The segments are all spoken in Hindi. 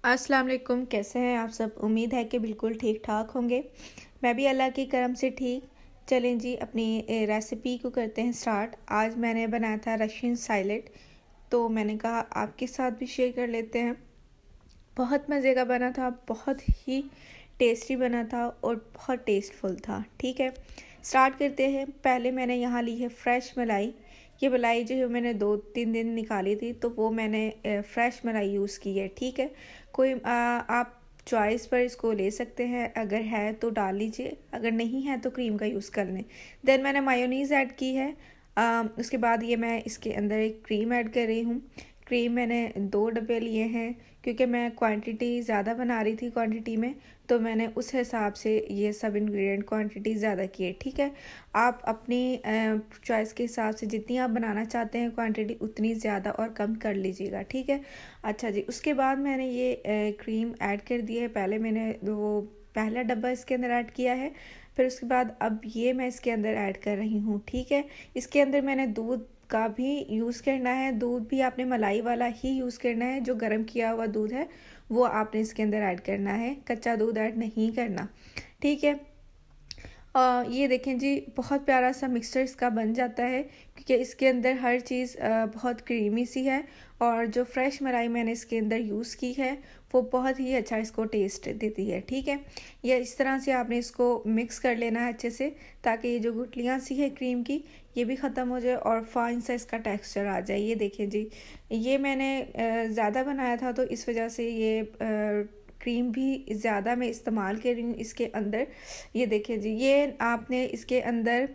अस्सलाम वालेकुम। कैसे हैं आप सब? उम्मीद है कि बिल्कुल ठीक ठाक होंगे। मैं भी अल्लाह के करम से ठीक। चलें जी, अपनी रेसिपी को करते हैं स्टार्ट। आज मैंने बनाया था रशियन साइलेड, तो मैंने कहा आपके साथ भी शेयर कर लेते हैं। बहुत मज़े का बना था, बहुत ही टेस्टी बना था और बहुत टेस्टफुल था। ठीक है, स्टार्ट करते हैं। पहले मैंने यहाँ ली है फ्रेश मलाई। ये मलाई जो है मैंने 2-3 दिन निकाली थी, तो वो मैंने फ्रेश मलाई यूज़ की है। ठीक है, कोई आप चॉइस पर इसको ले सकते हैं, अगर है तो डाल लीजिए, अगर नहीं है तो क्रीम का यूज़ कर लें। देन मैंने मायोनीज़ ऐड की है। उसके बाद ये मैं इसके अंदर एक क्रीम ऐड कर रही हूँ। क्रीम मैंने 2 डब्बे लिए हैं, क्योंकि मैं क्वांटिटी ज़्यादा बना रही थी क्वांटिटी में, तो मैंने उस हिसाब से ये सब इंग्रेडिएंट क्वांटिटी ज़्यादा की है। ठीक है, आप अपनी चॉइस के हिसाब से जितनी आप बनाना चाहते हैं क्वांटिटी उतनी ज़्यादा और कम कर लीजिएगा। ठीक है, अच्छा जी। उसके बाद मैंने ये क्रीम ऐड कर दी है। पहले मैंने वो पहला डब्बा इसके अंदर ऐड किया है, फिर उसके बाद अब ये मैं इसके अंदर ऐड कर रही हूँ। ठीक है, इसके अंदर मैंने दूध का भी यूज़ करना है। दूध भी आपने मलाई वाला ही यूज़ करना है, जो गर्म किया हुआ दूध है वो आपने इसके अंदर ऐड करना है, कच्चा दूध ऐड नहीं करना। ठीक है, ये देखें जी, बहुत प्यारा सा मिक्सचर इसका बन जाता है, क्योंकि इसके अंदर हर चीज़ बहुत क्रीमी सी है, और जो फ्रेश मलाई मैंने इसके अंदर यूज़ की है वो बहुत ही अच्छा इसको टेस्ट देती है। ठीक है, ये इस तरह से आपने इसको मिक्स कर लेना है अच्छे से, ताकि ये जो गुठलियाँ सी है क्रीम की ये भी ख़त्म हो जाए और फाइन सा इसका टेक्सचर आ जाए। ये देखें जी, ये मैंने ज़्यादा बनाया था, तो इस वजह से ये क्रीम भी ज़्यादा मैं इस्तेमाल कर रही हूँ इसके अंदर। ये देखिए जी, ये आपने इसके अंदर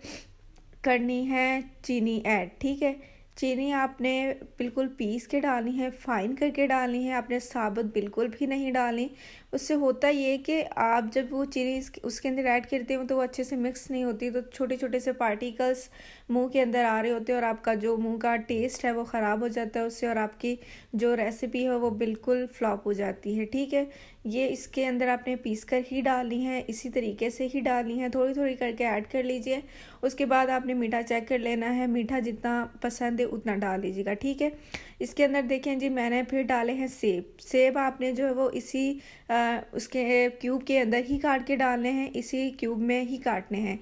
करनी है चीनी ऐड। ठीक है, चीनी आपने बिल्कुल पीस के डालनी है, फाइन करके डालनी है, आपने साबुत बिल्कुल भी नहीं डालनी। उससे होता ये कि आप जब वो चीनी उसके अंदर ऐड करते हो तो वो अच्छे से मिक्स नहीं होती, तो छोटे छोटे से पार्टिकल्स मुंह के अंदर आ रहे होते हैं और आपका जो मुंह का टेस्ट है वो ख़राब हो जाता है उससे, और आपकी जो रेसिपी है वो बिल्कुल फ्लॉप हो जाती है। ठीक है, ये इसके अंदर आपने पीस कर ही डालनी है, इसी तरीके से ही डालनी है, थोड़ी थोड़ी करके ऐड कर लीजिए। उसके बाद आपने मीठा चेक कर लेना है, मीठा जितना पसंद है उतना डाल लीजिएगा। ठीक है, इसके अंदर देखें जी, मैंने फिर डाले हैं सेब। सेब आपने जो है वो इसी उसके क्यूब के अंदर ही काट के डालने हैं, इसी क्यूब में ही काटने हैं।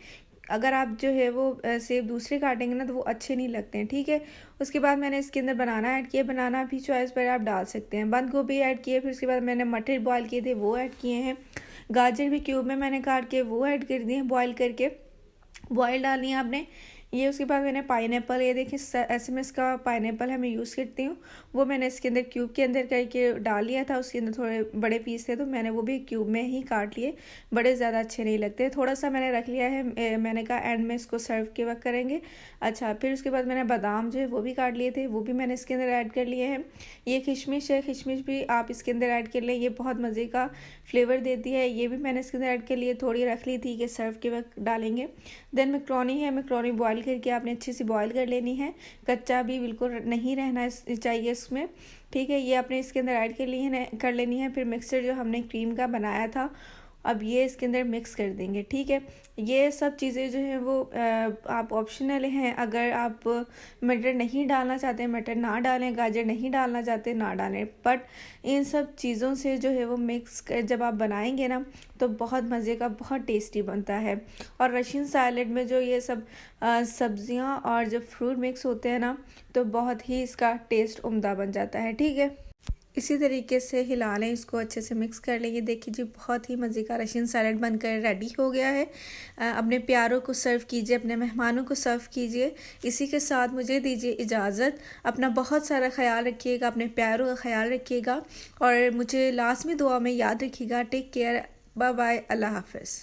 अगर आप जो है वो सेब दूसरे काटेंगे ना तो वो अच्छे नहीं लगते हैं। ठीक है, उसके बाद मैंने इसके अंदर बनाना ऐड किया। बनाना भी चॉइस पर आप डाल सकते हैं। बंद गोभी ऐड किए, फिर उसके बाद मैंने मटर बॉयल किए थे वो ऐड किए हैं। गाजर भी क्यूब में मैंने काट के वो ऐड कर दिए हैं, बॉयल करके। बॉयल डालनी है आपने ये। उसके बाद मैंने पाइनएप्पल, ये देखिए एसएमएस का पाइनएप्पल है, मैं यूज़ करती हूँ, वो मैंने इसके अंदर क्यूब के अंदर करके डाल लिया था। उसके अंदर थोड़े बड़े पीस थे तो मैंने वो भी क्यूब में ही काट लिए, बड़े ज़्यादा अच्छे नहीं लगते। थोड़ा सा मैंने रख लिया है, मैंने कहा एंड में इसको सर्व के वक्त करेंगे। अच्छा, फिर उसके बाद मैंने बादाम जो है वो भी काट लिए थे, वो भी मैंने इसके अंदर ऐड कर लिए हैं। ये किशमिश है, किशमिश भी आप इसके अंदर ऐड कर लें, ये बहुत मज़े का फ्लेवर देती है। ये भी मैंने इसके अंदर ऐड कर लिए, थोड़ी रख ली थी कि सर्व के वक्त डालेंगे। देन मैक्रोनी है, मैक्रोनी बॉयल करके आपने अच्छे से बॉयल कर लेनी है, कच्चा भी बिल्कुल नहीं रहना चाहिए इसमें। ठीक है, ये आपने इसके अंदर ऐड कर लेनी है। फिर मिक्सचर जो हमने क्रीम का बनाया था, अब ये इसके अंदर मिक्स कर देंगे। ठीक है, ये सब चीज़ें जो हैं वो आप ऑप्शनल हैं। अगर आप मटर नहीं डालना चाहते मटर ना डालें, गाजर नहीं डालना चाहते ना डालें, बट इन सब चीज़ों से जो है वो मिक्स जब आप बनाएंगे ना तो बहुत मज़े का, बहुत टेस्टी बनता है। और रशियन सैलेड में जो ये सब सब्जियां और जब फ्रूट मिक्स होते हैं ना तो बहुत ही इसका टेस्ट उम्दा बन जाता है। ठीक है, इसी तरीके से हिला लें, इसको अच्छे से मिक्स कर लें। ये देखिए जी, बहुत ही मज़े का रशियन सैलेड बनकर रेडी हो गया है। अपने प्यारों को सर्व कीजिए, अपने मेहमानों को सर्व कीजिए। इसी के साथ मुझे दीजिए इजाज़त। अपना बहुत सारा ख्याल रखिएगा, अपने प्यारों का ख्याल रखिएगा, और मुझे लाजमी दुआ में याद रखिएगा। टेक केयर, बाय बाय, अल्लाह हाफ़िज़।